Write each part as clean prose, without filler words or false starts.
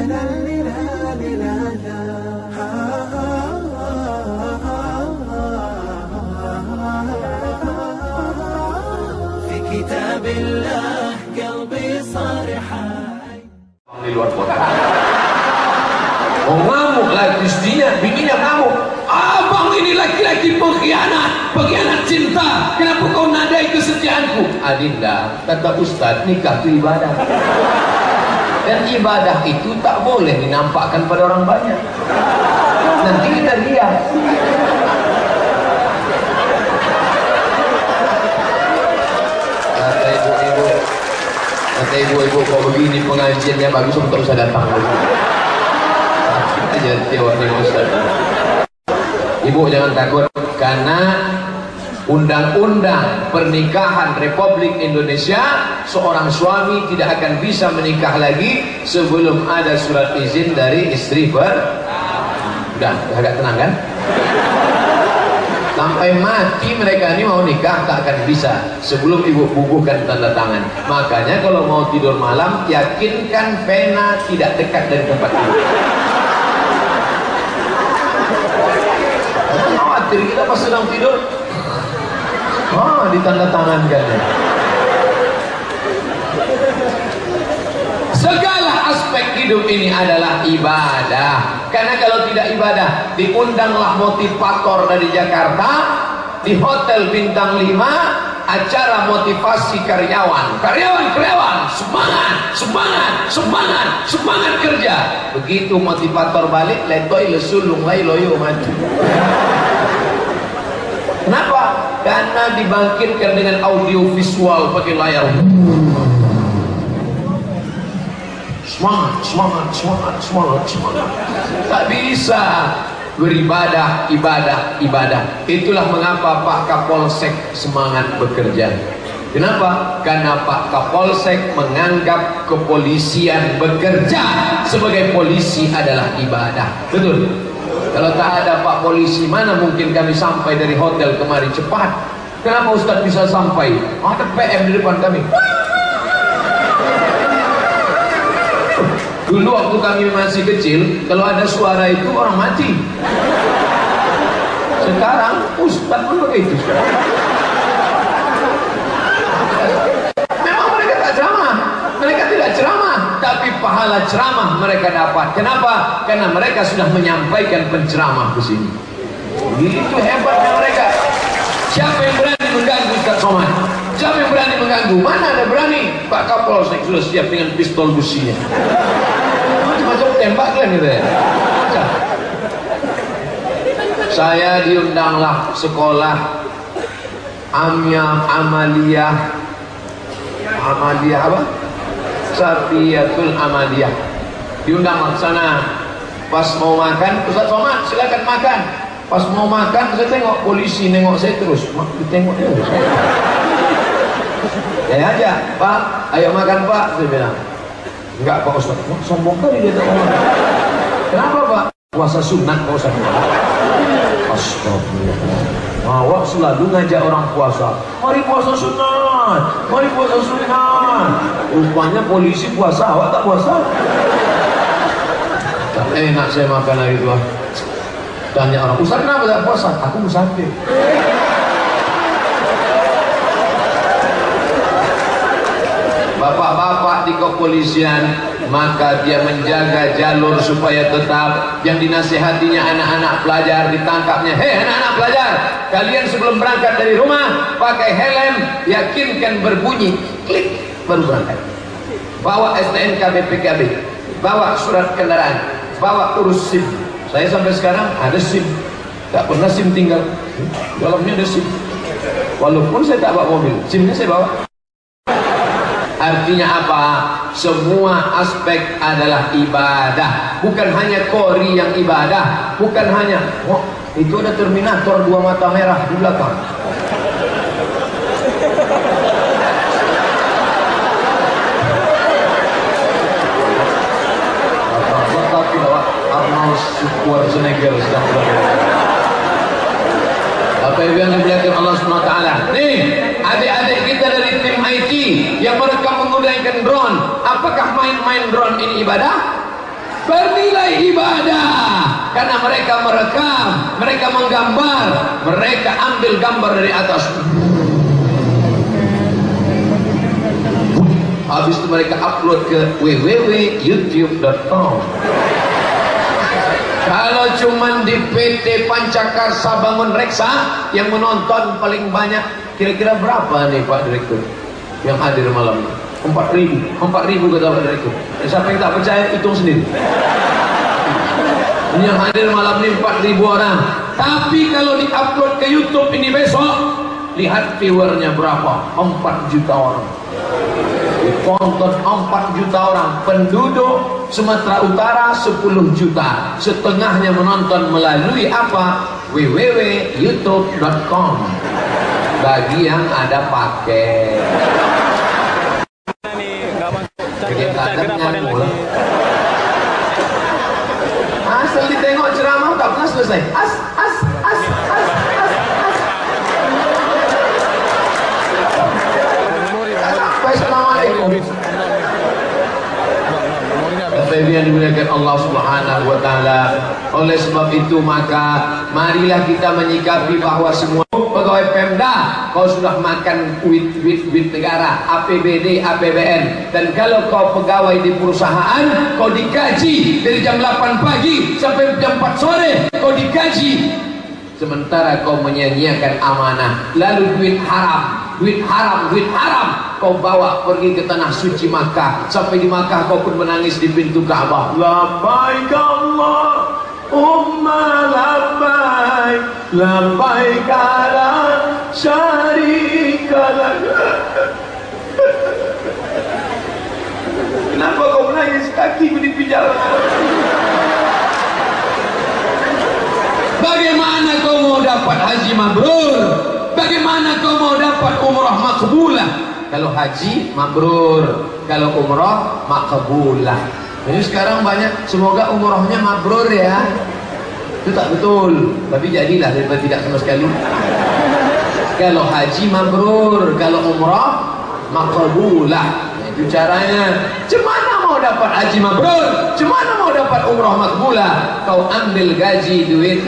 في كتاب الله قلبي صار حي. Di luar kota. Oh, ngamuk lagi istrinya, bininya ngamuk. Abang ini laki-laki pengkhianat cinta. Kenapa kau nadai kesetiaanku? Adinda, kata Ustadz, nikah itu ibadah. Dan ibadah itu tak boleh dinampakkan pada orang banyak. Nanti kita lihat. Kata ibu-ibu, kok begini pengajiannya bagus, tak usah datang lagi. Aja tiap Ustaz. Ibu jangan takut, karena undang-undang pernikahan Republik Indonesia, seorang suami tidak akan bisa menikah lagi sebelum ada surat izin dari istri Udah agak tenang kan? Sampai mati mereka ini mau nikah tak akan bisa sebelum ibu bubuhkan tanda tangan. Makanya kalau mau tidur malam, yakinkan pena tidak dekat dari tempat tidur. Khawatir kita pas sedang tidur, ditanda tangankan. Segala aspek hidup ini adalah ibadah. Karena kalau tidak ibadah, diundanglah motivator dari Jakarta di hotel bintang 5, acara motivasi karyawan. Karyawan, semangat kerja. Begitu motivator balik, letoy lesulung lay loyo mati. Kenapa? Karena dibangkitkan dengan audio visual pakai layar. Semangat. Tak bisa beribadah, ibadah. Itulah mengapa Pak Kapolsek semangat bekerja. Kenapa? Karena Pak Kapolsek menganggap kepolisian bekerja sebagai polisi adalah ibadah. Betul? Kalau tak ada Pak Polisi, mana mungkin kami sampai dari hotel kemari cepat? Kenapa Ustadz bisa sampai? Ada PM di depan kami. Dulu waktu kami masih kecil, kalau ada suara itu orang mati. Sekarang Ustadz pun begitu. Memang mereka tak ceramah, mereka tidak ceramah, tapi pahala ceramah mereka dapat. Kenapa? Karena mereka sudah menyampaikan penceramah ke sini. Itu hebatnya mereka. Siapa yang berani mengganggu Ustadz Somad? Siapa yang berani mengganggu? Mana ada berani? Pak Kapolsek sudah siap dengan pistol businya. Macam tembak kan gitu ya. Saya diundanglah sekolah Amaliyah apa? Safiyatul Amaliyah. Diundang ke sana. Pas mau makan, Ustaz Somad silakan makan. Pas mau makan, saya tengok polisi nengok saya terus. Tengok terus. Saya aja, Pak, ayo makan Pak, saya bilang. Enggak Pak Ustaz, sombong kali dia tak mau makan. Kenapa Pak? Puasa sunat Pak Ustaz. Astagfirullah. Awak selalu ngajak orang puasa. Mari puasa sunat, mari puasa sunat. Rupanya polisi puasa, awak tak puasa. Tak enak saya makan hari itu. Tanya orang, Ustaz kenapa tak puasa? Aku musafir. Bapak-bapak di kepolisian, maka dia menjaga jalur supaya tetap yang dinasihatinya anak-anak pelajar ditangkapnya. Hei anak-anak pelajar, kalian sebelum berangkat dari rumah pakai helm, yakinkan berbunyi klik baru berangkat. Bawa STNK BPKB, bawa surat kendaraan, bawa urus SIM. Saya sampai sekarang ada SIM, tak pernah SIM tinggal, dalamnya ada SIM. Walaupun saya tak bawa mobil, SIMnya saya bawa. Artinya apa? Semua aspek adalah ibadah. Bukan hanya kori yang ibadah. Bukan hanya, oh itu ada Terminator 2 mata merah di belakang. Tapi Arnold Schwarzenegger sedang berada. Apa yang dimuliakan Allah SWT. Nih, adik-adik kita dari tim IT yang mereka menggunakan drone. Apakah main-main drone ini ibadah? bernilai ibadah, karena mereka merekam, mereka menggambar, mereka ambil gambar dari atas, habis itu mereka upload ke www.youtube.com. Kalau cuman di PT Pancakarsa Bangun Reksa yang menonton paling banyak, kira-kira berapa nih Pak Direktur yang hadir malam ini? 4.000 kata Pak Direktur. Siapa yang tak percaya, hitung sendiri. Ini yang hadir malam ini 4.000 orang. Tapi kalau di-upload ke YouTube ini besok, lihat viewernya berapa? 4 juta orang. Ditonton 4 juta orang. Penduduk Sumatera Utara 10 juta. Setengahnya menonton melalui apa? www.youtube.com. Bagi yang ada paket. Asal ditengok ceramah tak pernah selesai. Assalamualaikum. Bapak yang dimuliakan Allah Subhanahu wa taala. Oleh sebab itu maka marilah kita menyikapi bahwa semua pegawai Pemda kau sudah makan duit negara, APBD, APBN, dan kalau kau pegawai di perusahaan kau digaji dari jam 8 pagi sampai jam 4 sore kau digaji, sementara kau menyia-nyiakan amanah, lalu duit haram kau bawa pergi ke tanah suci Makkah. Sampai di Makkah kau pun menangis di pintu Ka'bah. Labbaik Allahumma labbaik, labbaik la syarika lak. Kenapa kau menangis? Kakimu dipijak. Bagaimana kau mau dapat haji mabrur? Bagaimana kau mau dapat umrah makbulah? Kalau haji mabrur, kalau umrah makbulah. Jadi sekarang banyak, semoga umrahnya mabrur ya. Itu tak betul, tapi jadilah daripada tidak sama sekali. Kalau haji mabrur, kalau umrah makbulah. Itu caranya. Cemana mau dapat haji mabrur? Cemana mau dapat umrah makbulah? Kau ambil gaji duit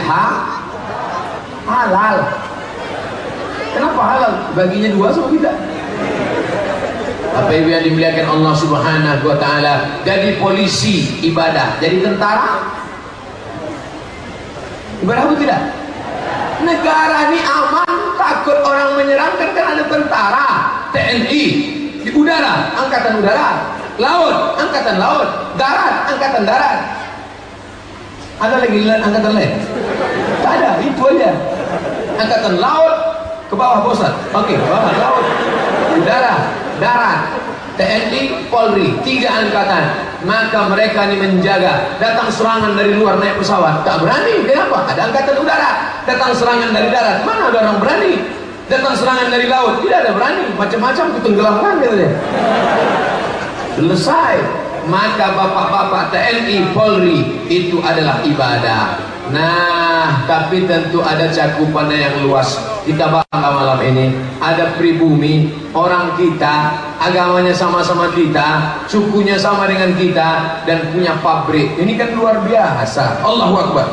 halal. Kenapa halal? Baginya 2 sama kita. Apa yang dimuliakan Allah Subhanahu wa taala. Jadi polisi ibadah, jadi tentara ibadah apa tidak? Negara ini aman, takut orang menyerang kan ada tentara, TNI, di udara, angkatan udara, laut, angkatan laut, darat, angkatan darat. Ada lagi angkatan lain? Tak ada, itu aja. Angkatan laut ke bawah bosan. Oke, bawah laut, udara, darat, TNI, Polri, 3 angkatan. Maka mereka ini menjaga. Datang serangan dari luar naik pesawat, tak berani. Kenapa? Ada angkatan udara. Datang serangan dari darat, mana ada orang berani? Datang serangan dari laut, tidak ada berani. Macam-macam ketenggelamkan katanya. Selesai. Maka bapak-bapak TNI, Polri itu adalah ibadah. Nah, tapi tentu ada cakupannya yang luas. Kita bangga malam ini. Ada pribumi, orang kita, agamanya sama-sama kita, sukunya sama dengan kita, dan punya pabrik. Ini kan luar biasa. Allahu Akbar.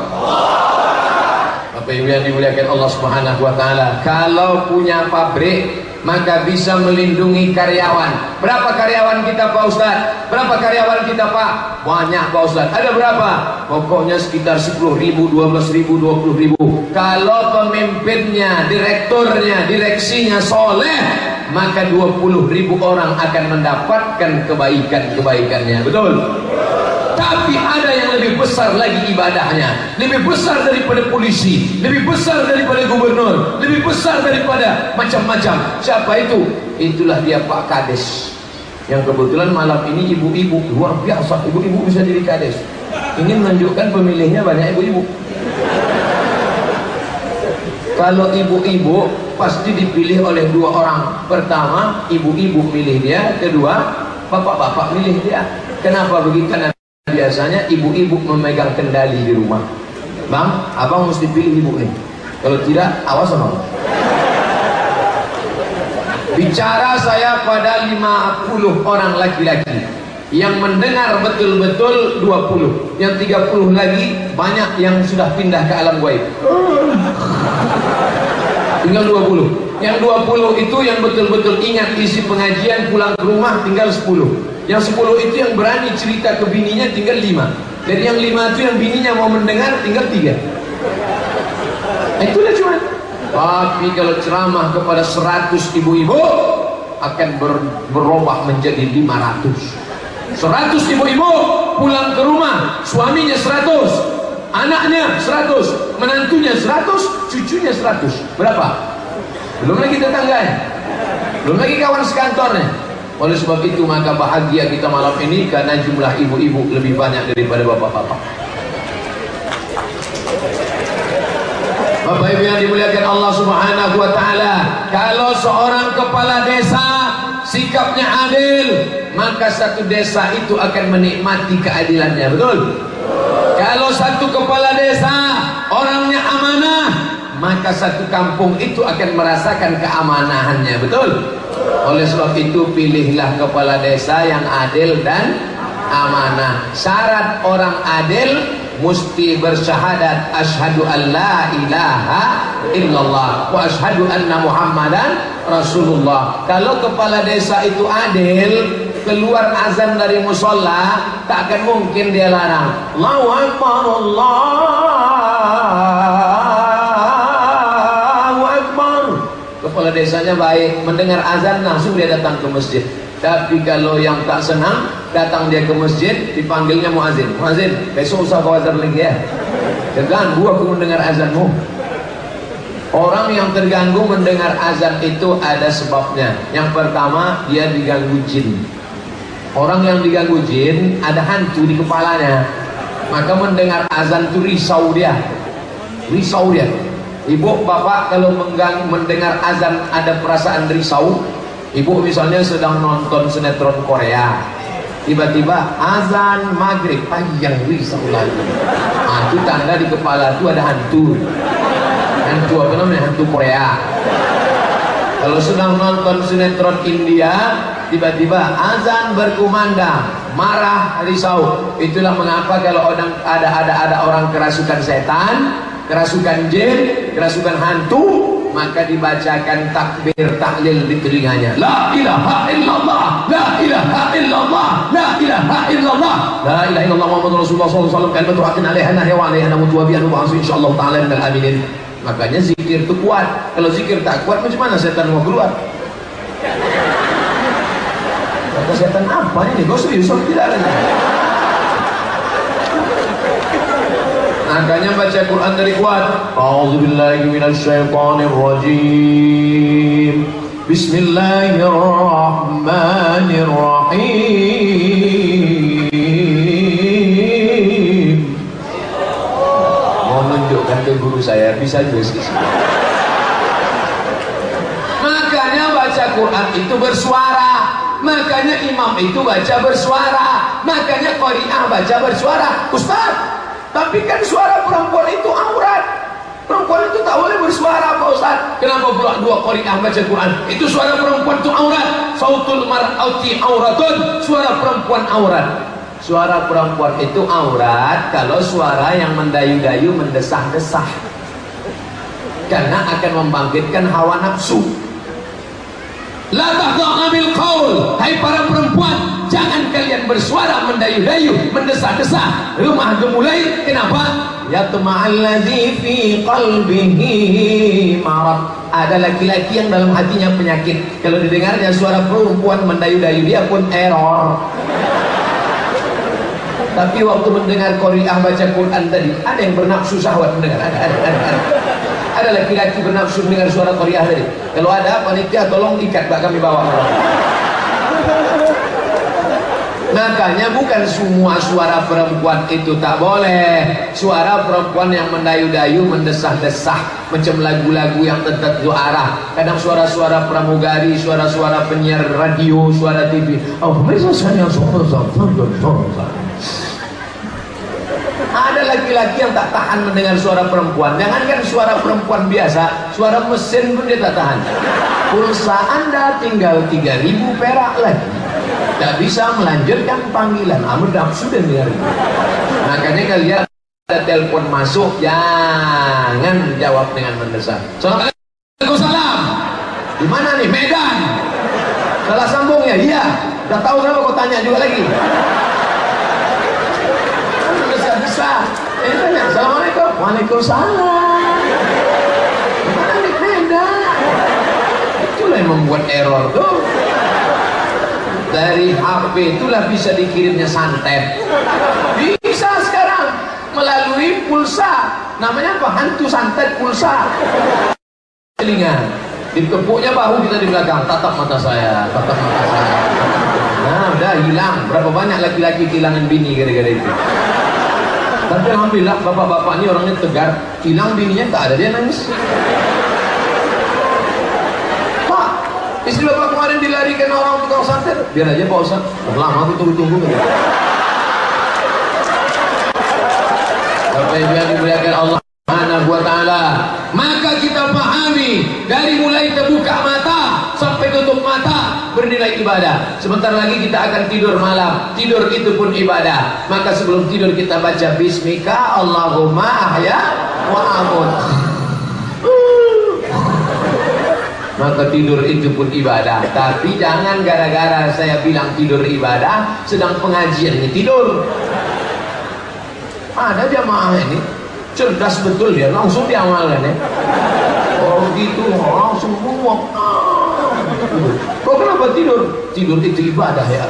Bapak Ibu yang dimuliakan Allah Subhanahu wa taala, kalau punya pabrik maka bisa melindungi karyawan. Berapa karyawan kita Pak Ustaz? Berapa karyawan kita Pak? Banyak Pak Ustaz. Ada berapa? Pokoknya sekitar 10.000, 12.000, 20.000. Kalau pemimpinnya, direkturnya, direksinya soleh, maka 20.000 orang akan mendapatkan kebaikan-kebaikannya. Betul? Tapi ada yang lebih besar lagi ibadahnya, lebih besar daripada polisi, lebih besar daripada gubernur, lebih besar daripada macam-macam. Siapa itu? Itulah dia Pak Kades. Yang kebetulan malam ini ibu-ibu, luar biasa, ibu-ibu bisa jadi Kades. Ini menunjukkan pemilihnya banyak ibu-ibu. Kalau ibu-ibu pasti dipilih oleh 2 orang. Pertama, ibu-ibu milih dia. Kedua, bapak-bapak milih dia. Kenapa begitu? Karena biasanya ibu-ibu memegang kendali di rumah. Bang, abang mesti pilih ibu nih. Kalau tidak, awas abang. Bicara saya pada 50 orang laki-laki. Yang mendengar betul-betul 20. Yang 30 lagi banyak yang sudah pindah ke alam gaib. Tinggal 20. Yang 20 itu yang betul-betul ingat isi pengajian, pulang ke rumah tinggal 10. Yang 10 itu yang berani cerita ke bininya tinggal 5. Dari yang 5 itu yang bininya mau mendengar tinggal 3. Itulah cuma. Tapi kalau ceramah kepada 100 ibu-ibu akan berubah menjadi 500. 100 ibu-ibu pulang ke rumah, suaminya 100, anaknya 100, menantunya 100, cucunya 100. Berapa? Belum lagi tetangganya, belum lagi kawan sekantornya. Oleh sebab itu maka bahagia kita malam ini karena jumlah ibu-ibu lebih banyak daripada bapak-bapak. Bapak Ibu yang dimuliakan Allah Subhanahu wa taala, kalau seorang kepala desa sikapnya adil, maka satu desa itu akan menikmati keadilannya, betul? Kalau satu kepala desa orangnya amanah, maka satu kampung itu akan merasakan keamanahannya, betul? Oleh sebab itu pilihlah kepala desa yang adil dan amanah. Syarat orang adil mesti bersyahadat asyhadu an la ilaha illallah wa asyhadu anna muhammadan rasulullah. Kalau kepala desa itu adil, keluar azan dari musola tak akan mungkin dia larang Allahu akbar, Allahu akbar. Kepala desanya baik, mendengar azan langsung dia datang ke masjid. Tapi kalau yang tak senang, datang dia ke masjid, dipanggilnya muazin. Muazin, besok usah kau azan lagi ya. Terganggu aku mendengar azanmu. Orang yang terganggu mendengar azan itu ada sebabnya. Yang pertama, dia diganggu jin. Orang yang diganggu jin ada hantu di kepalanya. Maka mendengar azan itu risau dia. Risau dia. Ibu, bapak kalau mendengar azan ada perasaan risau. Ibu misalnya sedang nonton sinetron Korea, tiba-tiba azan maghrib, yang risau lagi. Itu tanda di kepala itu ada hantu. Hantu apa namanya? Hantu Korea. Kalau sedang nonton sinetron India, tiba-tiba azan berkumandang, marah, risau. Itulah mengapa kalau ada orang kerasukan setan, kerasukan jin, kerasukan hantu, maka dibacakan takbir tahlil di telinganya. La ilaha illallah, la ilaha illallah, la ilaha illallah, la ilaha illallah Muhammadur Rasulullah sallallahu alaihi wasallam, kalimatu haqqin 'alaiha nahya wa 'alaiha namutu wa biha nub'atsu insyaallah taala minal aminin. Makanya zikir itu kuat. Kalau zikir tak kuat, macam mana setan mau keluar? Kata setan apa ini? Kau serius atau tidak? Makanya baca Quran dari kuat. A'udzubillahi minasyaitonir rajim. Bismillahirrahmanirrahim. Mau menunjukkan ke guru saya bisa juga sih. Makanya baca Quran itu bersuara. Makanya imam itu baca bersuara. Makanya qari'ah baca bersuara. Ustaz, tapi kan suara perempuan itu aurat. Perempuan itu tak boleh bersuara, Pak Ustaz. Kenapa pula dua qari'ah baca Quran? Itu suara perempuan itu aurat. Sautul mar'ati auratun. Suara perempuan aurat. Suara perempuan itu aurat kalau suara yang mendayu-dayu, mendesah-desah. Karena akan membangkitkan hawa nafsu. La tahdha'na bil qaul. Hai para perempuan, jangan kalian bersuara mendayu-dayu, mendesah-desah. Rumah gemulai. Kenapa? Yatma'alladzi fi qalbihi marad. Ada laki-laki yang dalam hatinya penyakit. Kalau didengarnya suara perempuan mendayu-dayu, dia pun error. Tapi waktu mendengar qari'ah baca Quran tadi, ada yang bernafsu syahwat mendengar. Ada laki-laki bernafsu mendengar suara qari'ah tadi. Kalau ada, panitia tolong ikat, Pak, kami bawa. Makanya bukan semua suara perempuan itu tak boleh. Suara perempuan yang mendayu-dayu, mendesah-desah, macam lagu-lagu yang tertentu arah. Kadang suara-suara pramugari, suara-suara penyiar radio, suara TV. Ada laki-laki yang tak tahan mendengar suara perempuan. Jangankan suara perempuan biasa, suara mesin pun dia tak tahan. Pulsa Anda tinggal 3.000 perak lagi. tidak bisa melanjutkan panggilan. Amun nafsu dan dengar. Makanya kalian ada telepon masuk, jangan jawab dengan mendesak. Assalamualaikum. Di mana nih? Medan. Salah sambung ya? Iya. Udah tahu kenapa kau tanya juga lagi? Bisa. Tanya. Assalamualaikum. Waalaikumsalam. Di mana nih? Medan. Itulah yang membuat error tuh. Dari HP itulah bisa dikirimnya santet. Bisa sekarang melalui pulsa. Namanya apa? Hantu santet pulsa. Telinga. Ditepuknya bahu kita di belakang. Tatap mata saya. Tatap mata saya. Nah, udah hilang. Berapa banyak laki-laki kehilangan bini gara-gara itu. Tapi alhamdulillah bapak-bapak ini orangnya tegar. Hilang bininya tak ada, dia nangis. Istri bapak kemarin dilarikan orang tukang santet. Biar aja Pak Ustaz. Lama aku tunggu-tunggu. Sampai biar dimuliakan Allah Subhanahu wa ta'ala. Maka kita pahami dari mulai terbuka mata sampai tutup mata bernilai ibadah. Sebentar lagi kita akan tidur malam. Tidur itu pun ibadah. Maka sebelum tidur kita baca Bismika Allahumma ahya wa amut. Maka tidur itu pun ibadah. Tapi jangan gara-gara saya bilang tidur ibadah, sedang pengajiannya tidur. Ada jamaah ini cerdas betul, dia langsung diamalkan ya. Oh gitu, langsung muak. Kok kenapa tidur? Tidur itu ibadah ya.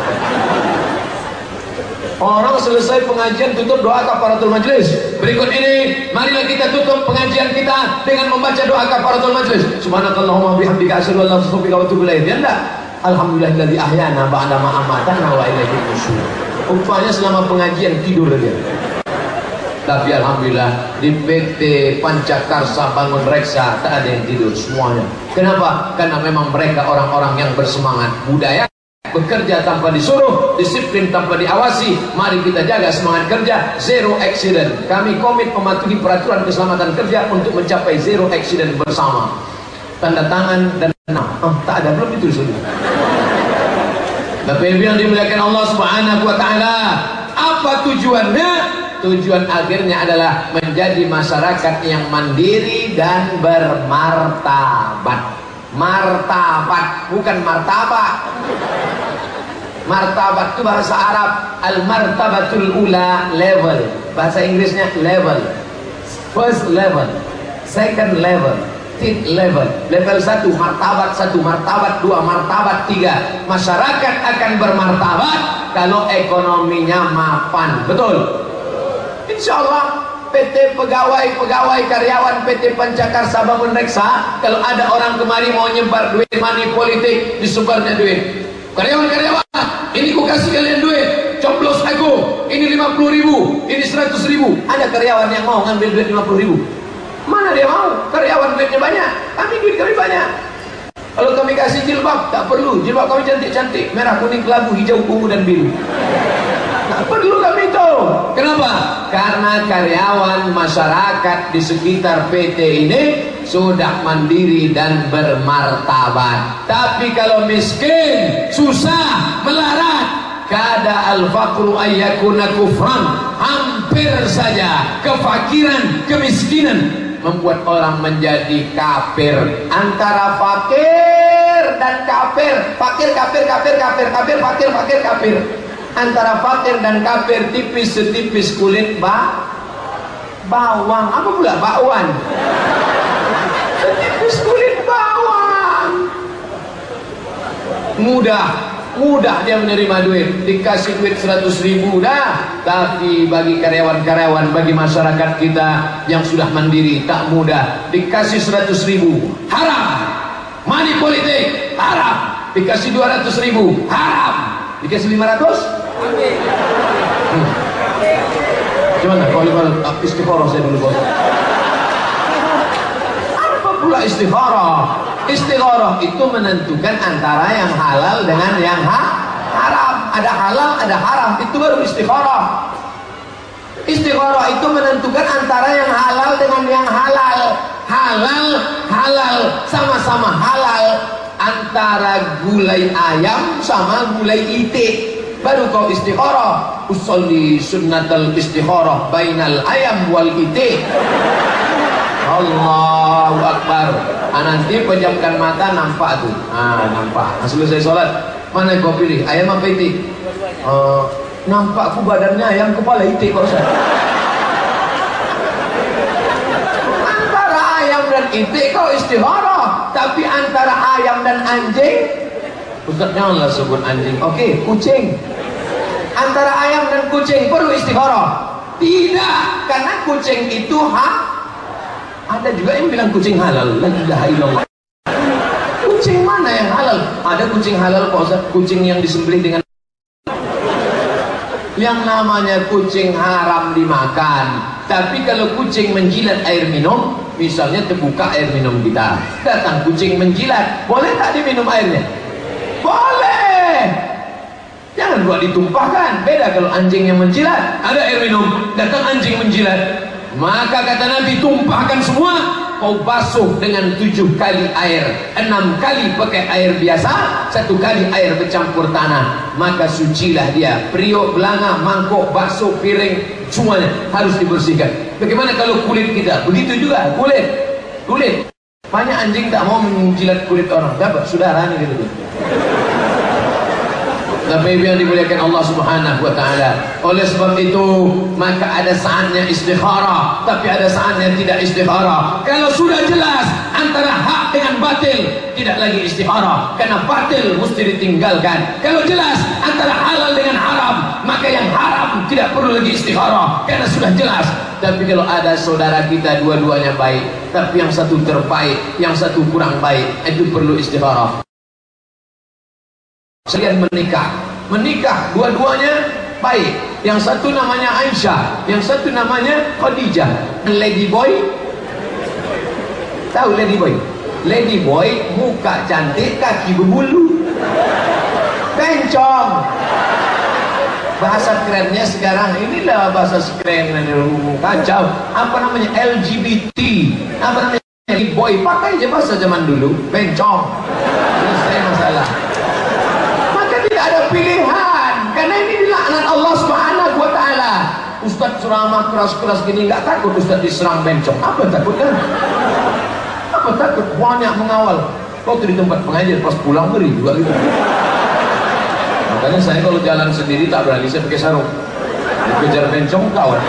Orang selesai pengajian tutup doa kafaratul majlis. Berikut ini, marilah kita tutup pengajian kita dengan membaca doa kafaratul majlis. Subhanakallahumma bihamdika asyhadu an la ilaha illa anta astaghfiruka wa atubu ilaik. Ya enggak? Alhamdulillahilladzi ahyana ba'da ma amatana wa ilaihi nusyur. Rupanya selama pengajian tidur dia. Tapi alhamdulillah di PT Pancakarsa Bangun Reksa tak ada yang tidur semuanya. Kenapa? Karena memang mereka orang-orang yang bersemangat. Budaya bekerja tanpa disuruh, disiplin tanpa diawasi. Mari kita jaga semangat kerja, zero accident. Kami komit mematuhi peraturan keselamatan kerja untuk mencapai zero accident bersama. Tanda tangan dan tak ada, belum itu sudah. Tapi yang dimuliakan Allah Subhanahu wa ta'ala, apa tujuannya? Tujuan akhirnya adalah menjadi masyarakat yang mandiri dan bermartabat. Martabat, bukan martabak. Martabat itu bahasa Arab. Al-martabatul ula, level. Bahasa Inggrisnya level. First level, second level, third level. Level 1 martabat 1, martabat 2, martabat 3. Masyarakat akan bermartabat kalau ekonominya mapan. Betul? Insyaallah PT pegawai karyawan PT Pancakarsa Bangun Reksa, kalau ada orang kemari mau nyebar duit money politik, disebarnya duit. Karyawan, ini ku kasih kalian duit, coblos aku, ini 50.000, ini 100.000. Ada karyawan yang mau ngambil duit 50.000? Mana dia mau? Karyawan duitnya banyak, duit kami banyak. Kalau kami kasih jilbab, tak perlu. Jilbab kami cantik-cantik, merah, kuning, kelabu, hijau, ungu dan biru. Tak perlu kami itu. Kenapa? Karena karyawan masyarakat di sekitar PT ini sudah mandiri dan bermartabat. Tapi kalau miskin, susah, melarat, kada al-faqru ayyakuna kufran, hampir saja kefakiran, kemiskinan membuat orang menjadi kafir. Antara fakir dan kafir, fakir, fakir. Antara fakir dan kafir tipis setipis kulit bawang. Apa pula bakwan? Setipis kulit bawang. Mudah dia menerima duit. Dikasih duit 100.000 dah. Tapi bagi karyawan-karyawan, bagi masyarakat kita yang sudah mandiri, tak mudah. Dikasih 100.000 haram. Money politik haram. Dikasih 200.000 haram. Dikasih 500. Gimana kalau istikharah saya dulu bos? Apa pula istikharah? Istikharah itu menentukan antara yang halal dengan yang haram. Ada halal, ada haram, itu baru istikharah. Istikharah itu menentukan antara yang halal dengan yang halal. Halal, sama-sama halal. antara gulai ayam sama gulai itik. Baru kau istikharah. Usolli sunnatal istikharah bainal ayam wal itik. Allahu Akbar. Nanti pejamkan mata nampak tuh. Nampak. Selesai sholat, mana kau pilih, ayam apa itik? Nampak ku badannya ayam, kepala itik kok Ustaz. Antara ayam dan itik kau istikharah, tapi antara ayam dan anjing, Ustaz janganlah sebut anjing. Oke, kucing. Antara ayam dan kucing perlu istikharah? Tidak, karena kucing itu ada juga yang bilang kucing halal. La ilaha illallah. Kucing mana yang halal? Ada kucing halal Pak Ustaz, kucing yang disembelih dengan yang namanya kucing haram dimakan. Tapi kalau kucing menjilat air minum, misalnya terbuka air minum kita, datang kucing menjilat, boleh tak diminum airnya? Boleh. Jangan buat ditumpahkan. Beda kalau anjing yang menjilat, ada air minum, datang anjing menjilat, maka kata Nabi, tumpahkan semua. Kau basuh dengan 7 kali air, 6 kali pakai air biasa, 1 kali air bercampur tanah, maka sucilah dia. Periuk, belanga, mangkok, bakso, piring, semuanya harus dibersihkan. Bagaimana kalau kulit kita? Begitu juga kulit. Banyak anjing tak mau menjilat kulit orang, dapat saudara nih gitu. Tapi yang dimuliakan Allah Subhanahu wa taala. Oleh sebab itu, maka ada saatnya istikharah, tapi ada saatnya tidak istikharah. Kalau sudah jelas antara hak dengan batil, tidak lagi istikharah, karena batil mesti ditinggalkan. Kalau jelas antara halal dengan haram, maka yang haram tidak perlu lagi istikharah, karena sudah jelas. Tapi kalau ada saudara kita dua-duanya baik, tapi yang satu terbaik, yang satu kurang baik, itu perlu istikharah. Sekalian menikah dua-duanya baik, yang satu namanya Aisyah, yang satu namanya Khadijah. Lady boy, tahu lady boy? Lady boy muka cantik, kaki berbulu, bencong. Bahasa kerennya sekarang inilah bahasa keren, kacau. Apa namanya, LGBT, apa namanya, lady boy, pakai aja bahasa zaman dulu, bencong. Selesai masalah. Tidak ada pilihan, karena ini dilaknat Allah Subhanahu wa taala. Ustaz ceramah keras-keras gini, nggak takut Ustaz diserang bencong? Apa takutnya? Apa takut? Banyak mengawal. Kau tuh di tempat pengajian, pas pulang beri juga gitu. Makanya saya kalau jalan sendiri tak berani, saya pakai sarung. Dikejar bencong kawan.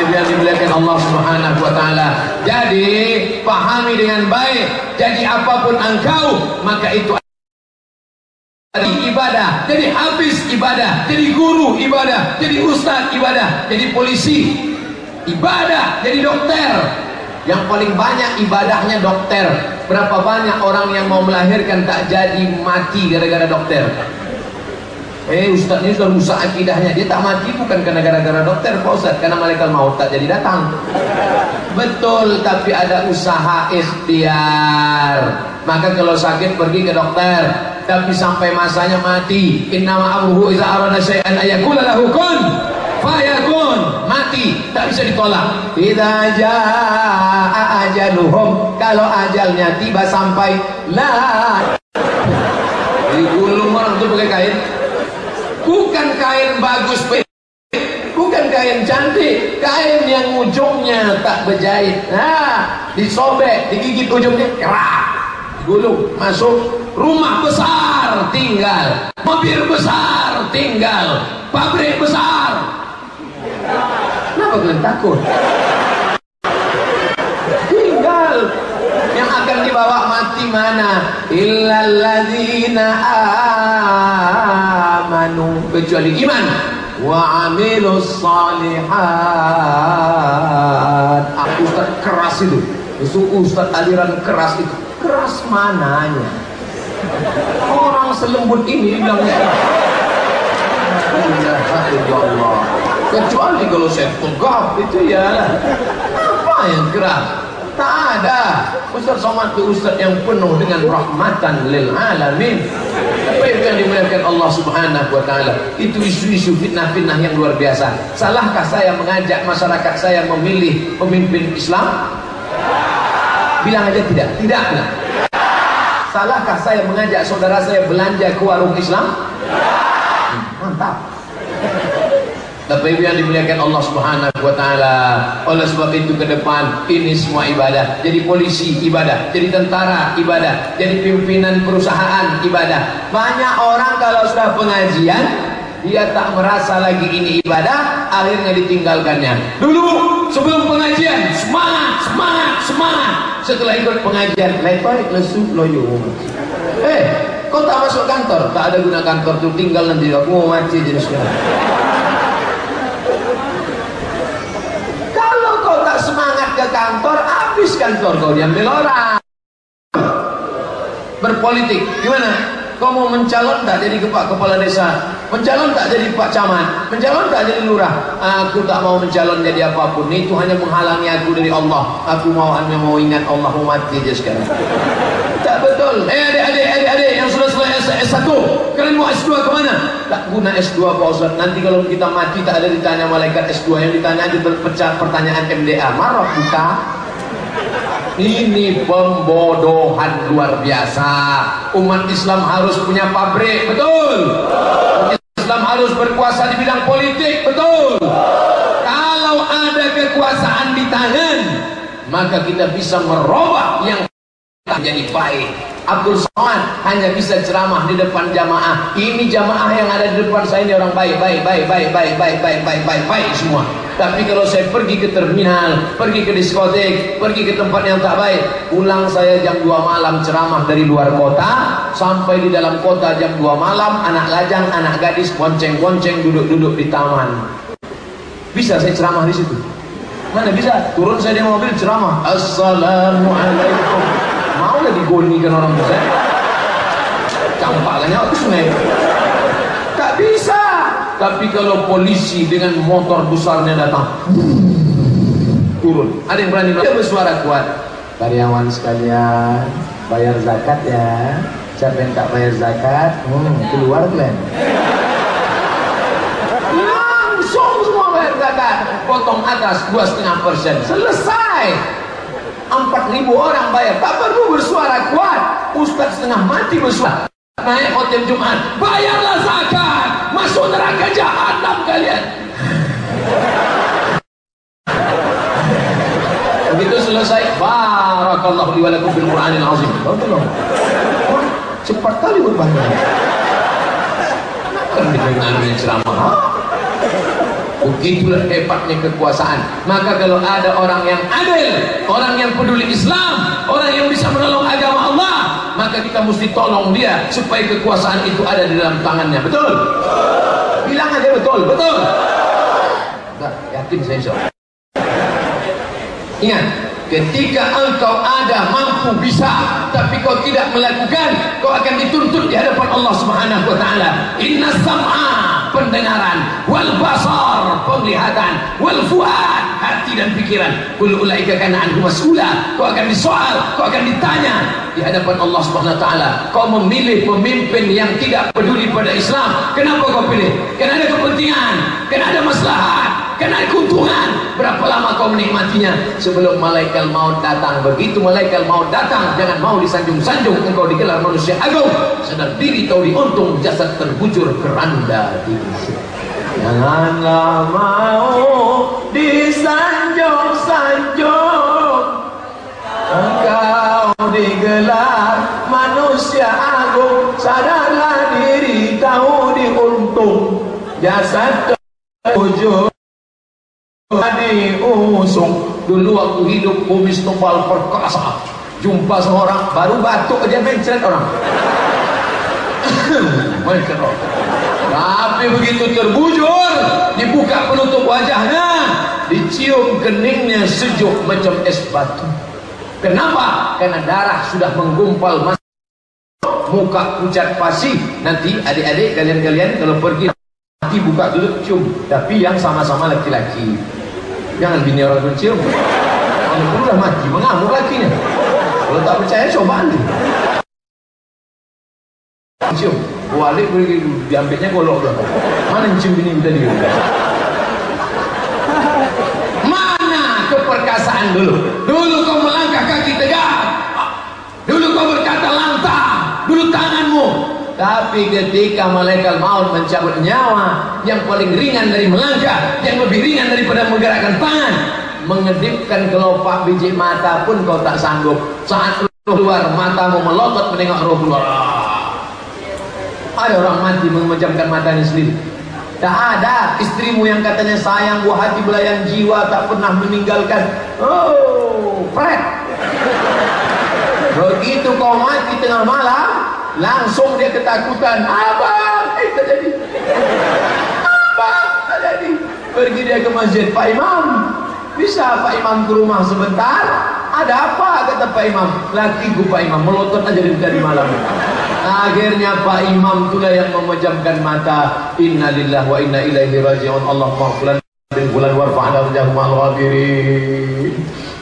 Yang dimuliakan Allah Subhanahu wa taala. Jadi pahami dengan baik. Jadi apapun engkau, maka itu jadi ibadah, jadi habis ibadah, jadi guru ibadah, jadi ustaz ibadah, jadi polisi ibadah, jadi dokter. Yang paling banyak ibadahnya dokter. Berapa banyak orang yang mau melahirkan tak jadi, mati gara-gara dokter. Ustaz ini sudah rusak akidahnya. Dia tak mati bukan karena gara-gara dokter Pak Ustaz, karena malaikat maut tak jadi datang. Betul, tapi ada usaha ikhtiar. Maka kalau sakit pergi ke dokter, tapi sampai masanya mati, innama amruhu idza arada syai'an ayaqula lahu kun fayakun. Mati, tak bisa ditolak. Idza jaa ajaluhum, kalau ajalnya tiba sampai la. Digulung orang tu pakai kain. Bukan kain bagus, bukan kain cantik, kain yang ujungnya tak berjahit. Nah, disobek, digigit ujungnya, kerak, gulung, masuk. Rumah besar tinggal, mobil besar tinggal, pabrik besar. Kenapa kalian takut? Tinggal. Yang akan dibawa mati mana? Illalladzina amanu, kecuali iman, wa amilus salihat. Ustaz keras itu, Ustaz aliran keras itu. Keras mananya? Orang selembut ini bilangnya Allah. Kecuali kalau saya tegap itu ya. Apa yang keras? Tak ada. Ustaz Somad itu Ustaz yang penuh dengan rahmatan lil alamin. Apa yang dimuliakan Allah Subhanahu wa taala? Itu isu-isu fitnah-fitnah yang luar biasa. Salahkah saya mengajak masyarakat saya memilih pemimpin Islam? Bilang aja tidak. Tidak bilang. Salahkah saya mengajak saudara saya belanja ke warung Islam? Mantap. Bapak Ibu yang dimuliakan Allah Subhanahu wa taala. Oleh sebab itu ke depan ini semua ibadah. Jadi polisi ibadah, jadi tentara ibadah, jadi pimpinan perusahaan ibadah. Banyak orang kalau sudah pengajian dia tak merasa lagi ini ibadah, akhirnya ditinggalkannya. Dulu sebelum pengajian semangat. Setelah ikut pengajian letoy lesu loyo. Kau tak masuk kantor? Tak ada guna kantor tuh, tinggal nanti aku mau mati jadi sekarang. Semangat ke kantor, habis kantor kau diambil orang. Berpolitik gimana? Kau mau mencalon tak jadi kepala desa, mencalon tak jadi pak camat, mencalon tak jadi lurah? Aku tak mau mencalon jadi apapun, itu hanya menghalangi aku dari Allah. Aku hanya mau ingat Allah, mau mati aja sekarang. Tak betul. Adik-adik yang sudah selesai S1, kalian mau S2 kemana? Tak guna S2 Pak Ustaz. Nanti kalau kita mati tak ada ditanya malaikat S2, yang ditanya aja pertanyaan MDA. Marah buka. Ini pembodohan luar biasa. Umat Islam harus punya pabrik, betul. Umat Islam harus berkuasa di bidang politik, betul. Kalau ada kekuasaan di tangan, maka kita bisa merubah yang menjadi baik. Abdul Somad hanya bisa ceramah di depan jamaah. Ini jamaah yang ada di depan saya ini orang baik semua. Tapi kalau saya pergi ke terminal, pergi ke diskotik, pergi ke tempat yang tak baik, pulang saya jam 2 malam ceramah dari luar kota, sampai di dalam kota jam 2 malam, anak lajang, anak gadis bonceng-bonceng duduk-duduk di taman. Bisa saya ceramah di situ? Mana bisa? Turun saya di mobil ceramah. Assalamualaikum. Mau lah digonikan orang besar. Campaknya aku sungai. Tak bisa. Tapi kalau polisi dengan motor besarnya datang, turun. Ada yang berani dia bersuara kuat. Karyawan sekalian, bayar zakat ya. Siapa yang tak bayar zakat, keluar kalian. Langsung semua bayar zakat. Potong atas 2,5%. Selesai. 4.000 orang bayar. Tak perlu bersuara kuat. Ustaz setengah mati bersuara. Naik khotbah Jumat, bayarlah zakat, masuk neraka jahanam kalian. Begitu selesai, barakallahu li wa lakum bil Qur'anil azim. Betul. Cepat kali berubahnya. Kan dengan ceramah. Begitulah hebatnya kekuasaan. Maka kalau ada orang yang adil, orang yang peduli Islam, orang yang bisa menolong agama Allah, maka kita mesti tolong dia supaya kekuasaan itu ada di dalam tangannya. Betul? Bilang aja betul. Betul? Enggak, yakin saya insya Allah. Ingat, ketika engkau ada, mampu, bisa, tapi kau tidak melakukan, kau akan dituntut di hadapan Allah Subhanahu wa taala. Inna sam'a, pendengaran, wal basar, penglihatan, wal fuad, hati dan pikiran, kullu ulaika kana anhu mas'ula. Kau akan disoal, kau akan ditanya di hadapan Allah Subhanahu wa taala. Kau memilih pemimpin yang tidak peduli pada Islam. Kenapa kau pilih? Karena ada kepentingan, karena ada maslahat, karena ada keuntungan. Berapa lama kau menikmatinya sebelum malaikat maut datang? Begitu malaikat maut datang, jangan mau disanjung-sanjung. Engkau digelar manusia agung, sadar diri kau diuntung, jasad terbujur keranda di janganlah mau disanjung-sanjung. Engkau digelar manusia agung, sadarlah diri tahu diuntung, jasad terbujur diusung. Dulu waktu hidup kumis tebal perkasa, jumpa seorang baru batuk aja mencret orang. Mencret orang. Tapi begitu terbujur, dibuka penutup wajahnya, dicium keningnya sejuk macam es batu. Kenapa? Karena darah sudah menggumpal masuk, muka pucat pasi. Nanti adik-adik kalian kalau pergi mati buka dulu cium, tapi yang sama-sama laki-laki. Jangan bini orang pun cium. Kalau udah mati mengamuk lakinya. Kalau tak percaya coba nih. Cium, balik begitu, diambilnya golok dulu. Mana cium bini tadi? Mana keperkasaan dulu? Dulu kau melangkah kaki tegak, dulu tanganmu. Tapi ketika malaikat maut mencabut nyawa, yang paling ringan dari melangkah, yang lebih ringan daripada menggerakkan tangan, mengedipkan kelopak biji mata pun kau tak sanggup. Saat keluar, matamu melotot menengok roh keluar. Ada orang mati memejamkan matanya sendiri. Tak ada. Istrimu yang katanya sayang, buah hati, belayan jiwa, tak pernah meninggalkan. Oh, pret. Begitu kau mati tengah malam, langsung dia ketakutan. Abang, tak jadi. Abang, tak jadi. Pergi dia ke masjid. Pak Imam, bisa Pak Imam ke rumah sebentar? Ada apa? Kata Pak Imam. Lakiku Pak Imam, melotot aja dari malam. Akhirnya Pak Imam itulah yang memejamkan mata. Innalillahi wa inna ilaihi raji'un. Allahumma fulan bin fulan warfa'na rajahumul ghafirin.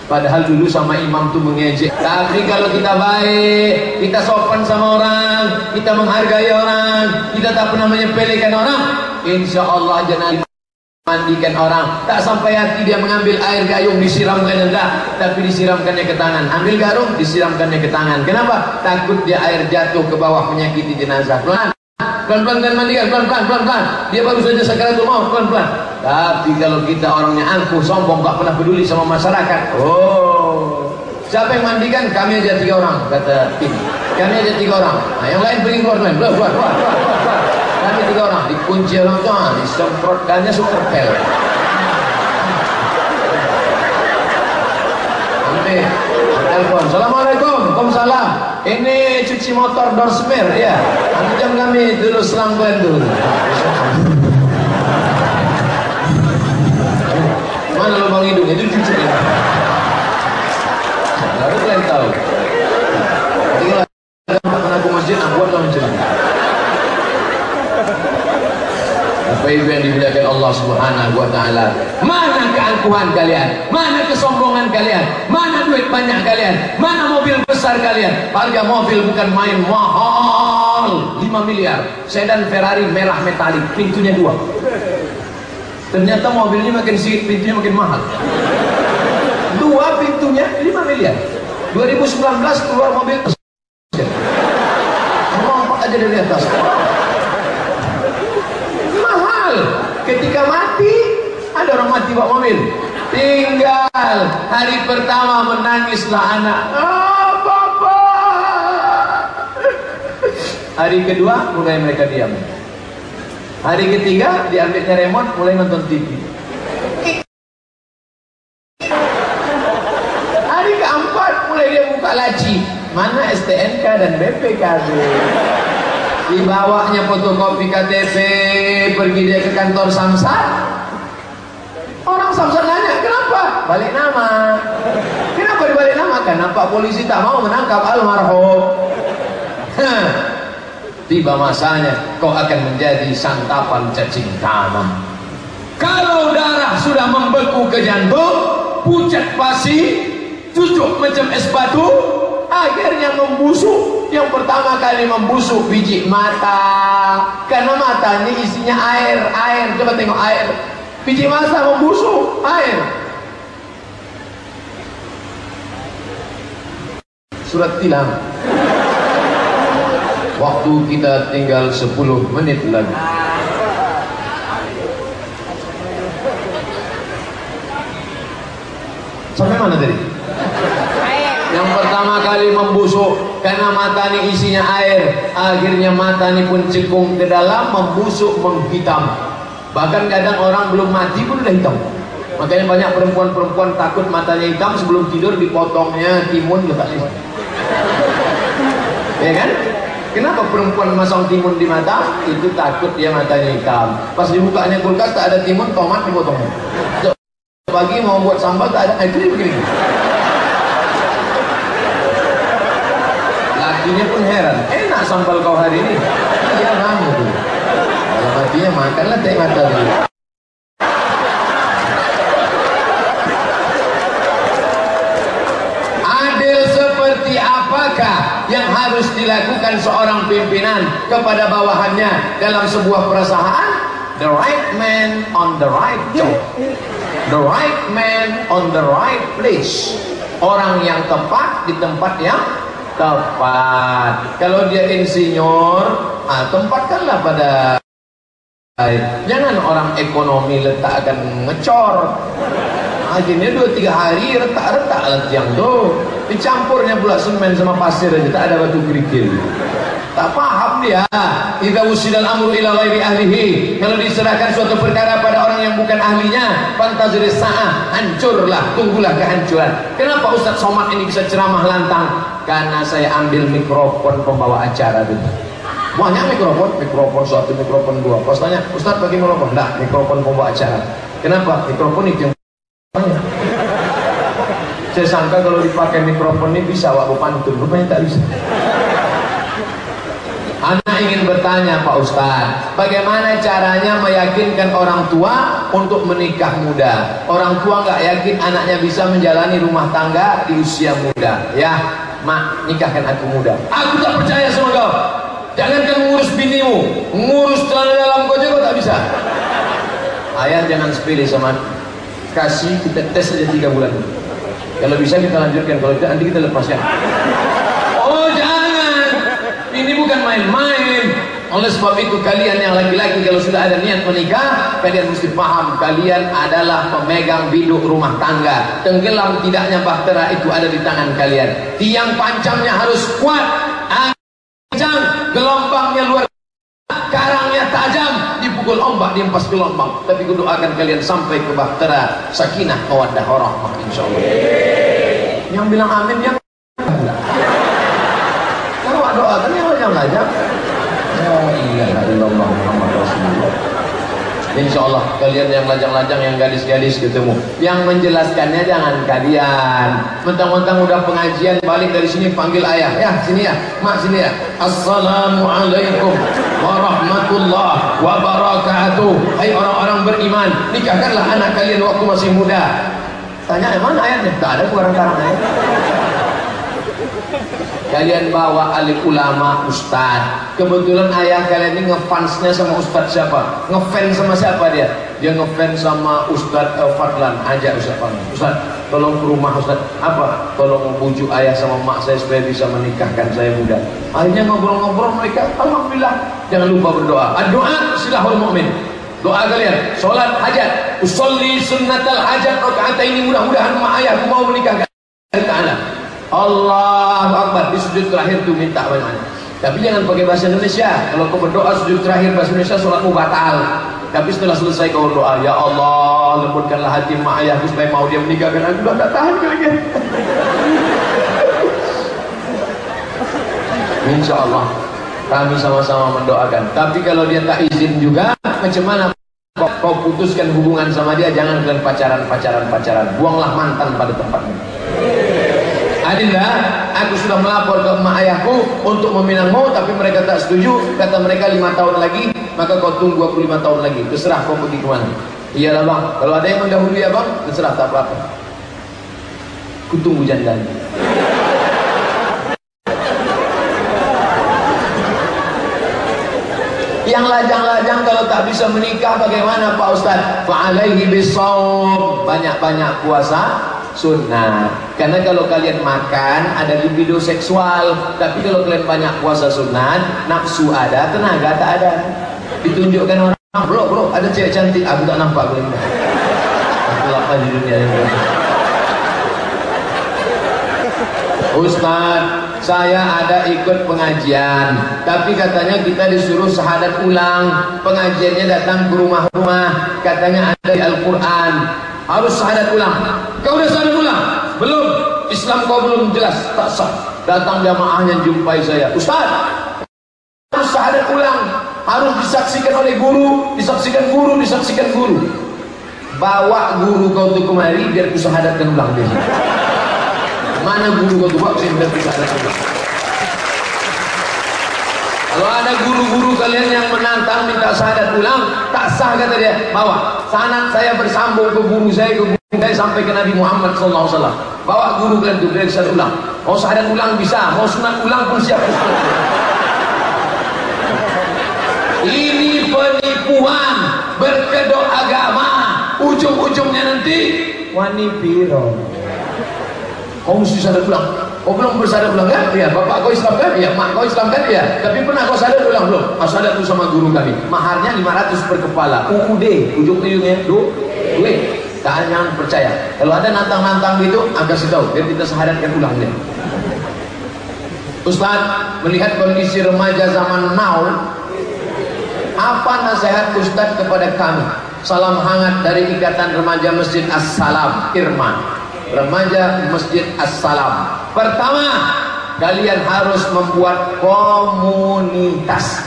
Padahal dulu sama imam tuh mengejek. Tapi kalau kita baik, kita sopan sama orang, kita menghargai orang, kita tak pernah menyepelekan orang, insya Allah jangan mandikan orang. Tak sampai hati dia mengambil air gayung disiramkan enggak, tapi disiramkannya ke tangan. Ambil garung disiramkannya ke tangan. Kenapa? Takut dia air jatuh ke bawah menyakiti jenazah. Pelan-pelan kan mandikan, pelan-pelan. Dia baru saja sakaratul maut, pelan-pelan. Tapi kalau kita orangnya angkuh, sombong, tak pernah peduli sama masyarakat. Oh, siapa yang mandikan? Kami aja 3 orang, kata tim. Kami aja 3 orang. Nah, yang lain pergi keluar. Kami 3 orang. Dikunci orang tua, disemprotkannya super pel. Oke, telepon. Assalamualaikum. Waalaikumsalam. Ini cuci motor Dorsmer ya. Jam kami dulu selang Bandung. Mana lubang hidung itu cuci ya. Lalu kalian tahu. Tinggal pernah aku masjid, aku buat lawan cerita. Bapak Ibu yang dimuliakan Allah Subhanahu wa taala, mana keangkuhan kalian? Mana kesombongan kalian? Mana duit banyak kalian? Mana mobil besar kalian? Harga mobil bukan main, mahal, 5 miliar. Sedan Ferrari merah metalik, pintunya 2. Ternyata mobilnya makin sedikit, pintunya makin mahal. 2 pintunya 5 miliar. 2019 keluar mobil rompak aja dari atas. Mahal. Ketika mati, ada orang mati bawa mobil. Tinggal hari pertama menangislah anak. Bapak. Hari kedua mulai mereka diam. Hari ketiga diambilnya remote, mulai nonton TV. Hari keempat mulai dia buka laci. Mana STNK dan BPKB? Dibawanya fotokopi KTP, pergi dia ke kantor Samsat. Orang Samsat nanya, kenapa? Balik nama. Kenapa dibalik nama? Karena Pak Polisi tak mau menangkap almarhum. Tiba masanya kau akan menjadi santapan cacing tanah. Kalau darah sudah membeku ke jantung, pucat pasi, cucuk macam es batu, akhirnya membusuk. Yang pertama kali membusuk biji mata, karena mata ini isinya air. Coba tengok air. Biji mata membusuk air. Surat Tilam. Waktu kita tinggal 10 menit lagi. Sampai mana tadi? Yang pertama kali membusuk karena mata ini isinya air. Akhirnya mata ini pun cekung ke dalam, membusuk, menghitam. Bahkan kadang orang belum mati pun udah hitam. Makanya banyak perempuan-perempuan takut matanya hitam, sebelum tidur dipotongnya timun letaknya. Ya kan? Kenapa perempuan masang timun di mata? Itu takut dia matanya hitam. Pas dibukanya kulkas tak ada timun, tomat dipotongnya. Pagi mau buat sambal tak ada, itu begini. Lakinya pun heran, enak sambal kau hari ini. Iya bang, gitu. Kalau matinya makanlah teh mata dulu. Adil seperti apakah yang harus dilakukan seorang pimpinan kepada bawahannya dalam sebuah perusahaan? The right man on the right job, the right man on the right place. Orang yang tepat di tempat yang tepat. Kalau dia insinyur, tempatkanlah pada. Jangan orang ekonomi letakkan ngecor. Akhirnya 2-3 hari retak-retak lah tiang tuh. Dicampurnya pula semen sama pasir aja, tak ada batu kerikil. Tak paham dia. Idza wusidal amru ila ghairi ahlihi. Kalau diserahkan suatu perkara pada orang yang bukan ahlinya, fantazir sa'ah, hancurlah, tunggulah kehancuran. Kenapa Ustaz Somad ini bisa ceramah lantang? Karena saya ambil mikrofon pembawa acara dulu. Banyak mikrofon satu, mikrofon dua. Pas tanya, Ustaz bagi mikrofon? Enggak, mikrofon pembawa acara. Kenapa? Mikrofon itu yang banyak. Saya sangka kalau dipakai mikrofon ini bisa waktu pantun, rupanya tak bisa. Anak ingin bertanya Pak Ustaz, bagaimana caranya meyakinkan orang tua untuk menikah muda? Orang tua nggak yakin anaknya bisa menjalani rumah tangga di usia muda. Ya, mak, nikahkan aku muda. Aku tak percaya sama kau. Jangankan mengurus binimu, ngurus celana dalam kau juga tak bisa. Ayah jangan sepele sama, kasih kita tes saja 3 bulan. Kalau bisa kita lanjutkan, kalau tidak nanti kita lepaskan. Oh jangan, ini bukan main-main. Oleh sebab itu kalian yang laki-laki kalau sudah ada niat menikah, kalian mesti paham kalian adalah pemegang biduk rumah tangga. Tenggelam tidaknya bahtera itu ada di tangan kalian. Tiang pancangnya harus kuat, kencang, gelombangnya luar, karangnya tajam, dipukul ombak diempas gelombang. Tapi kudoakan kalian sampai ke bahtera sakinah mawaddah warahmah insyaallah. Yang bilang amin yang kalau doakan yang lajang-lajang. La ilaha illallah Muhammad Rasulullah. Insyaallah kalian yang lajang-lajang, yang gadis-gadis ketemu, yang menjelaskannya jangan kalian. Mentang-mentang udah pengajian balik dari sini panggil ayah, ya sini ya, mak sini ya. Assalamualaikum warahmatullahi wabarakatuh. Hai orang-orang beriman, nikahkanlah anak kalian waktu masih muda. Tanya mana ayatnya? Tak ada kurang-kurang ayat. Kalian bawa alim ulama, ustad. Kebetulan ayah kalian ini ngefansnya sama ustad siapa? Ngefans sama siapa dia? Dia ngefans sama Ustad Fadlan. Ajak Ustad Fadlan, Ustad tolong ke rumah Ustad. Apa? Tolong bujuk ayah sama mak saya supaya bisa menikahkan saya muda. Akhirnya ngobrol-ngobrol mereka, alhamdulillah. Jangan lupa berdoa. Doa silahul mu'min. Doa kalian, sholat hajat, usolli sunnatal hajat rakaataini, mudah-mudahan mak ayahku mau menikahkan Ta'ala. Allahu Akbar. Di sujud terakhir tuh minta banyak-banyak. Tapi jangan pakai bahasa Indonesia. Kalau kau berdoa sujud terakhir bahasa Indonesia, sholatmu batal. Tapi setelah selesai kau berdoa, ya Allah lembutkanlah hati mak ayahku supaya mau dia menikahkan aku. Sudah tak tahan kali. Insya Allah kami sama-sama mendoakan. Tapi kalau dia tak izin juga, macam mana kau putuskan hubungan sama dia? Jangan kalian pacaran. Buanglah mantan pada tempatnya. Adinda, aku sudah melapor ke emak ayahku untuk meminangmu, tapi mereka tak setuju. Kata mereka 5 tahun lagi, maka kau tunggu aku 5 tahun lagi. Terserah kau pergi kemana. Iyalah bang, kalau ada yang mendahului ya bang, terserah, tak apa-apa. Ku tunggu jandanya. Yang lajang-lajang kalau tak bisa menikah bagaimana Pak Ustaz? Fa'alaihi bisawm, banyak-banyak puasa sunnah. Karena kalau kalian makan ada libido seksual, tapi kalau kalian banyak puasa sunnah, nafsu ada, tenaga tak ada. Ditunjukkan orang, bro, ada cewek cantik, aku tak nampak boleh. Aku lapar di dunia ini. Ustaz, saya ada ikut pengajian, tapi katanya kita disuruh syahadat ulang. Pengajiannya datang ke rumah-rumah, katanya ada di Al-Quran harus syahadat ulang. Kau udah syahadat ulang? Belum. Islam kau belum jelas, tak sah. Datang jamaahnya jumpai saya, Ustaz, harus syahadat ulang, harus disaksikan oleh guru, disaksikan guru. Bawa guru kau tuh kemari biar ku syahadatkan ulang dia. Mana guru kau tuh bawa biar ku syahadatkan ulang. Kalau ada guru-guru kalian yang menantang minta syahadat ulang, tak sah kata dia. Bawa sanad saya bersambung ke guru saya, sampai ke Nabi Muhammad SAW. Bawa guru kalian itu biar syahadat ulang. Mau syahadat ulang bisa, mau sunat ulang pun siap. Ini penipuan berkedok agama. Ujung-ujungnya nanti wani piro. Kau mesti syahadat ulang. Oh belum bersadar ulang kan? Ya, bapak kau Islam kan? Ya, mak kau Islam kan? Ya. Tapi pernah kau sadar ulang belum? Sadar tuh sama guru kami. Maharnya 500 per kepala. UUD, ujung-ujungnya duit. Jangan percaya. Kalau ada nantang-nantang gitu, kasih tahu biar kita sahadatkan ulang dia. Ustaz, melihat kondisi remaja zaman now, apa nasihat Ustaz kepada kami? Salam hangat dari Ikatan Remaja Masjid As-Salam, Irman. Remaja Masjid As-Salam. Pertama, kalian harus membuat komunitas.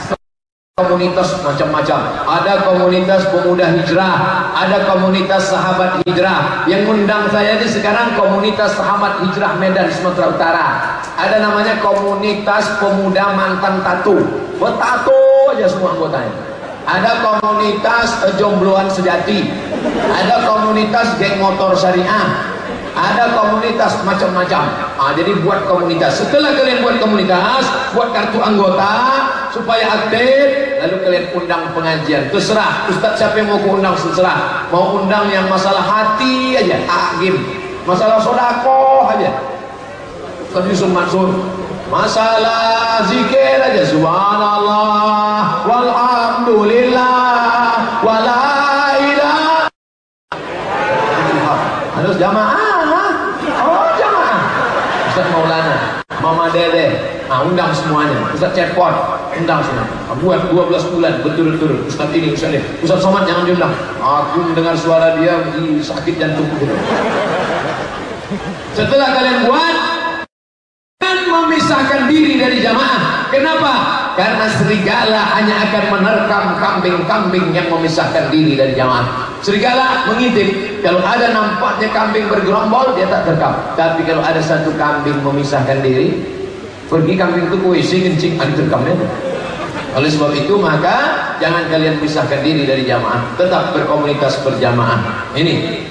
Komunitas macam-macam. Ada komunitas pemuda hijrah, ada komunitas sahabat hijrah. Yang undang saya ini sekarang komunitas sahabat hijrah Medan Sumatera Utara. Ada namanya komunitas pemuda mantan tato. Bertato aja semua anggotanya. Ada komunitas jombloan sejati. Ada komunitas geng motor syariah. Ada komunitas macam-macam. Jadi buat komunitas. Setelah kalian buat komunitas, buat kartu anggota supaya aktif. Lalu kalian undang pengajian. Terserah. Ustaz siapa yang mau undang terserah. Mau undang yang masalah hati aja. Agim. Masalah sodako aja. Ustaz Yusuf Mansur. Masalah zikir aja. Subhanallah. Walhamdulillah. Wala ilaha. Harus jamaah. Maulana, Mama Dede, undang semuanya. Ustaz Cepot, undang semua. Buat 12 bulan berturut-turut. Ustaz ini, Ustaz ini. Ustaz Somad jangan diundang. Aku mendengar suara dia sakit jantung. Setelah kalian buat, dan memisahkan diri dari jamaah. Kenapa? Karena serigala hanya akan menerkam kambing-kambing yang memisahkan diri dari jamaah. Serigala mengintip. Kalau ada nampaknya kambing bergerombol, dia tak terkam. Tapi kalau ada satu kambing memisahkan diri, pergi kambing itu ke WC kencing, ada terkamnya. Oleh sebab itu maka jangan kalian pisahkan diri dari jamaah. Tetap berkomunitas berjamaah. Ini,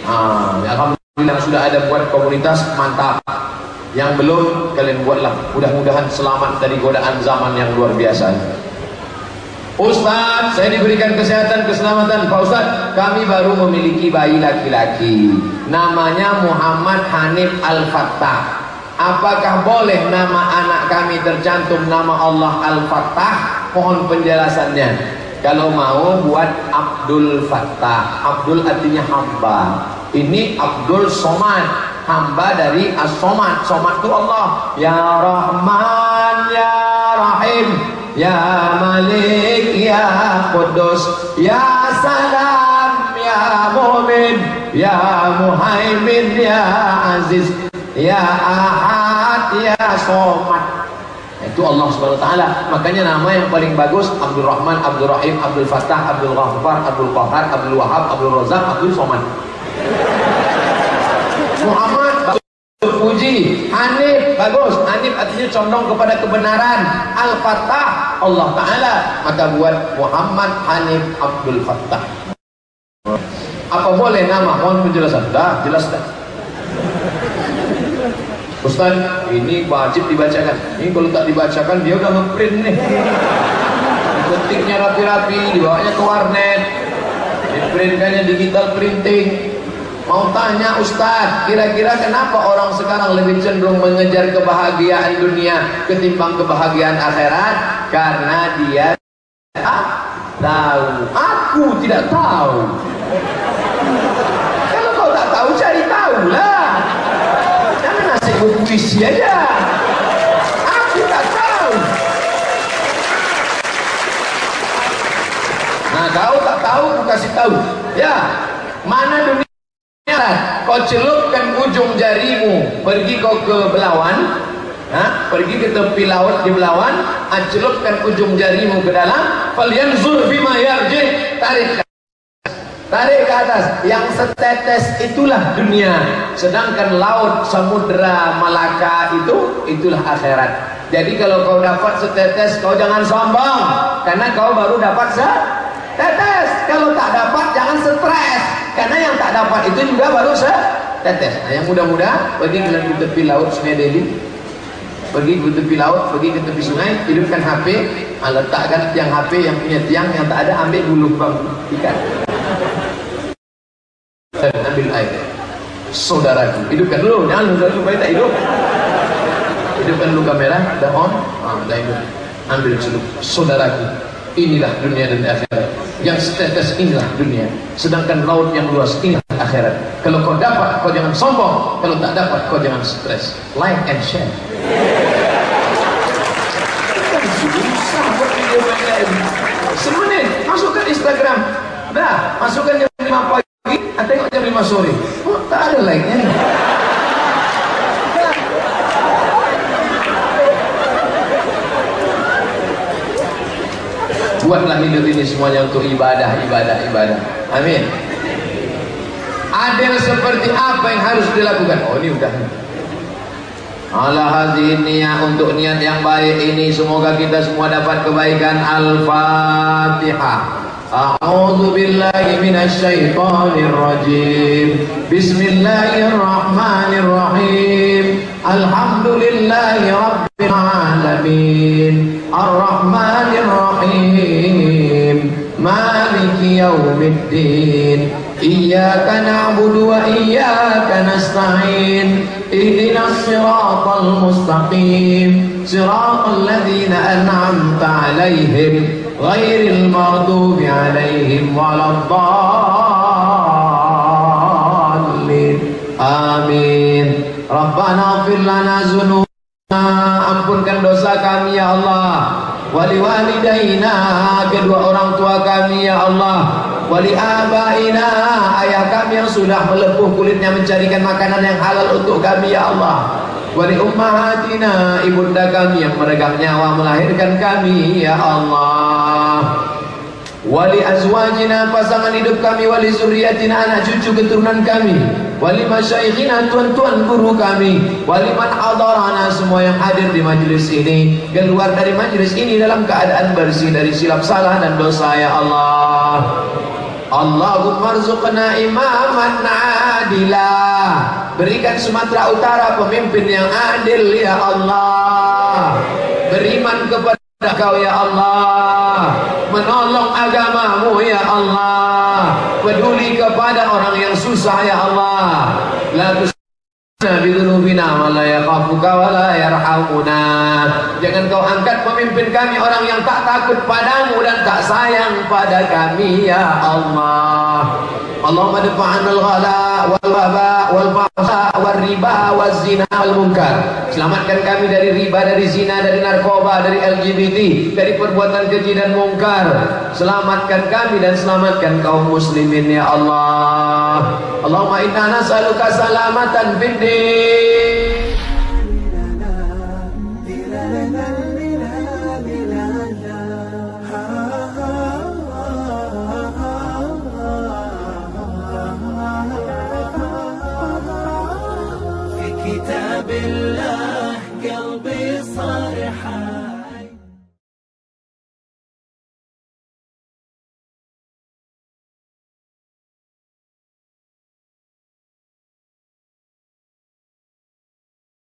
alhamdulillah sudah ada buat komunitas, mantap. Yang belum kalian buatlah. Mudah-mudahan selamat dari godaan zaman yang luar biasa. Ustaz, saya diberikan kesehatan, keselamatan. Pak Ustaz, kami baru memiliki bayi laki-laki. Namanya Muhammad Hanif Al-Fattah. Apakah boleh nama anak kami tercantum nama Allah Al-Fattah? Mohon penjelasannya. Kalau mau buat Abdul Fattah. Abdul artinya hamba. Ini Abdul Somad, hamba dari As-Somad. Somad itu Allah. Ya Rahman, Ya Rahim, Ya Malik, Ya Qudus, Ya Salam, Ya Mu'min, Ya Muhaimin, Ya Aziz, Ya Ahad, Ya Somad. Itu Allah Subhanahu wa taala. Makanya nama yang paling bagus Abdul Rahman, Abdul Rahim, Abdul Fattah, Abdul Ghaffar, Abdul Qahar, Abdul Wahab, Abdul Razak, Abdul Somad. Muhammad puji, Hanif bagus. Hanif artinya condong kepada kebenaran. Al-Fattah Allah Ta'ala. Maka buat Muhammad Hanif Abdul Fattah. Apa boleh nama? Mohon penjelasan. Dah, jelas dah. Ustaz, ini wajib dibacakan. Ini kalau tak dibacakan dia udah ngeprint nih. Ketiknya rapi-rapi, dibawanya ke warnet. Diprintkannya digital printing. Mau tanya Ustaz, kira-kira kenapa orang sekarang lebih cenderung mengejar kebahagiaan dunia ketimbang kebahagiaan akhirat? Karena dia tahu. Aku tidak tahu. Kalau kau tak tahu, cari tahu lah. Jangan nasi puisi aja. Aku tak tahu. Nah, kau tak tahu, aku kasih tahu. Ya, mana dunia? Kau celupkan ujung jarimu, pergi kau ke Belawan, pergi ke tepi laut di Belawan, celupkan ujung jarimu ke dalam, falyanzur bima yarji, tarik ke atas, yang setetes itulah dunia, sedangkan laut samudra Malaka itulah akhirat. Jadi kalau kau dapat setetes, kau jangan sombong, karena kau baru dapat setetes. Kalau tak dapat, jangan stres, karena yang tak dapat itu juga baru setetes. Nah, yang mudah-mudah pergi ke tepi laut Sungai Deli, pergi ke tepi laut, pergi ke tepi sungai, hidupkan HP, letakkan tiang HP yang punya tiang, yang tak ada ambil bulu bambu ikan dan ambil air. Saudaraku, hidupkan dulu, jangan supaya tak hidup. hidupkan dulu kamera, dah on, dah hidup. Ambil dulu, saudaraku, inilah dunia dan akhirat. Yang setetes inilah dunia, sedangkan laut yang luas inilah akhirat. Kalau kau dapat, kau jangan sombong. Kalau tak dapat, kau jangan stres. Like and share. Susah buat video lain. Semenit, masukkan Instagram. Dah, masukkan jam 5 pagi, tengok jam 5 sore. Oh, tak ada like-nya. Buatlah hidup ini semuanya untuk ibadah. Amin. Ada yang seperti apa yang harus dilakukan? Oh, ini udah. Ala hadhihi niyah, untuk niat yang baik ini semoga kita semua dapat kebaikan. Al-Fatihah. A'udzu billahi minasy syaithanir rajim. Bismillahirrahmanirrahim. Alhamdulillahi rabbil alamin. Ar-Rahmanir Rahim. Maliki yaumiddin. Iyyaka na'budu wa iyyaka nasta'in. Ihdinas siratal mustaqim. Siratal ladzina an'amta 'alaihim ghairil maghdubi 'alaihim waladdallin. Amin. Rabbana ighfir lana dzunubana, ampunkan dosa kami ya Allah. Wali walidaina, kedua orang tua kami ya Allah. Wali abaina, ayah kami yang sudah melepuh kulitnya mencarikan makanan yang halal untuk kami ya Allah. Wali ummahatina, ibunda kami yang meregang nyawa melahirkan kami ya Allah. Wali azwajina, pasangan hidup kami. Wali zuriyatina, anak cucu keturunan kami. Wali masyaikhina, tuan-tuan guru kami. Wali man hadarana, semua yang hadir di majlis ini, keluar dari majlis ini dalam keadaan bersih dari silap salah dan dosa ya Allah. Allahumma rzuqna imaman adilah, berikan Sumatera Utara pemimpin yang adil ya Allah. Beriman kepada Kau ya Allah, menolong agamamu ya Allah, peduli kepada orang yang susah ya Allah. La tusna bidunubina wa la yakhafuka wa la yarhamuna. Jangan kau angkat pemimpin kami orang yang tak takut padamu dan tak sayang pada kami ya Allah. Allahumma dafa'anal ghala wal waba wal fahsya wal riba wal zina wal munkar. Selamatkan kami dari riba, dari zina, dari narkoba, dari LGBT, dari perbuatan keji dan mungkar. Selamatkan kami dan selamatkan kaum muslimin ya Allah. Allahumma inna nas'aluka salamatan fid din. كتاب الله قلبي صار حال